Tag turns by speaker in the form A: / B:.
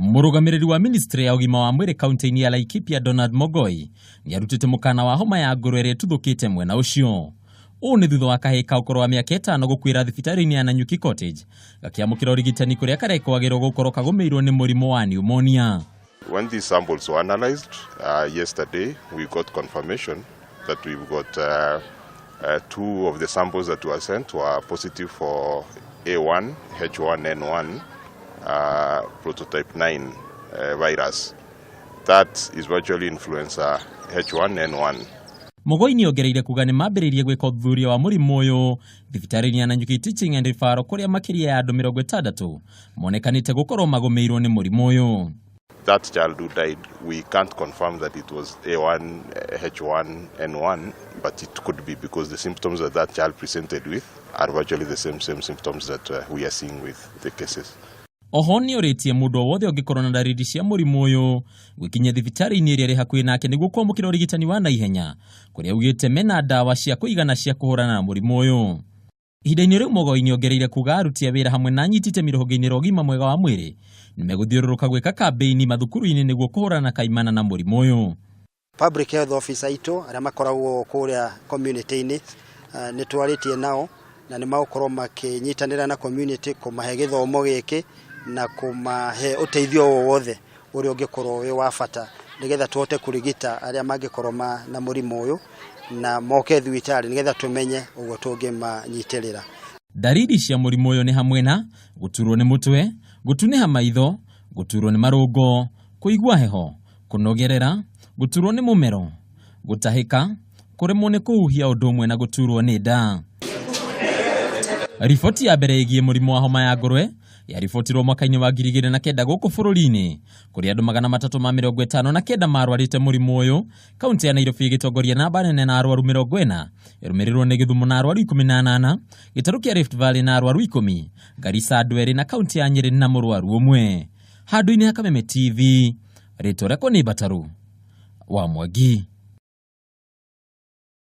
A: Murugamiriri wa ministry ya ugima wa mwiri kaunti-ini ya Laikipia Donald Mogoi niarutite mukana wa homa ya ngurwe irutite mwena ucio. Uu ni thutha wa kahika ukorwo wa miaka 5 gukwira thibitari-ini ya Nanyuki Cottage gakiamukira urigitani kuria karekwagirwo gukorwo kagumirwo ni murimu wa pneumonia.
B: When these samples were analyzed yesterday, we got confirmation that we've got 2 of the samples that were sent were positive for A1, H1N1, prototype 9 virus. That is virtually influenza H1N1.
A: Mogoi ni ongereire kuga ni mambiririe gwika uthuthuria wa murimu uyu thibitari-ini ya Nanyuki Teaching and Referral kuria makiria ya andu mirongo itandatu monekanite gukorwo magumirwo ni murimu uyu.
B: That child who died, we can't confirm that it was A1, H1N1, but it could be because the symptoms that that child presented with are virtually the same symptoms that we are seeing with the cases.
A: Oho ni oritie mundu wothe ungikorwo na ndariri cia murimu uyu gwikinya thibitari-ini iria ri hakuhi nake niguo kwamukira urigitani wa naihenya kuria ugite mena ndawa cia kuigana cia kuhurana na murimu uyu. Ihinda-ini riu Mogoi ni ongereire kuga aruti a wira hamwe na anyitite mirongo-ini ya ugima mwega wa mwiri ni meguthiururuka gwika kampeini mathukuru-ini niguo kuhurana na kaimana na murimu uyu.
C: Public health officer itu aria makoragwo kuria community-ini ni twaritie nao na ni magukorwo makinyitanira na community kumahe githomo giki na kumahe uteithio wothe uri ungikorwo wi wa bata nigetha tuhote kurigita aria mangikorwo na murimu uyu na moke thibitari nigetha tumenye uguo tungimanyitirira.
A: Dariri cia murimu uyu ni hamwe na guturwo ni mutwe, gutuniha maitho, guturwo ni marungo, kuigua heho, kunogerera, guturwo ni mumero, gutahika, kuremwo ni kuhuhia undu umwe na guturwo ni nda. Riboti ya mbere igie murimu wa homa ya ngurwe yaribotirwo mwaka-ini wa 2009 guku bururi-ini kuri andu 359 marwarite murimu uyu. Kaunti ya Nairobi gitongoria namba nene na arwaru 40 irumirirwo ni Githumu na arwaru 18, gitaru kia Rift Valley na arwaru 10, Garissa andu 2 na kaunti ya Nyeri na murwaru umwe. Handu-ini ha Kameme TV, ritwa riakwa ni Bataru wa Mwangi.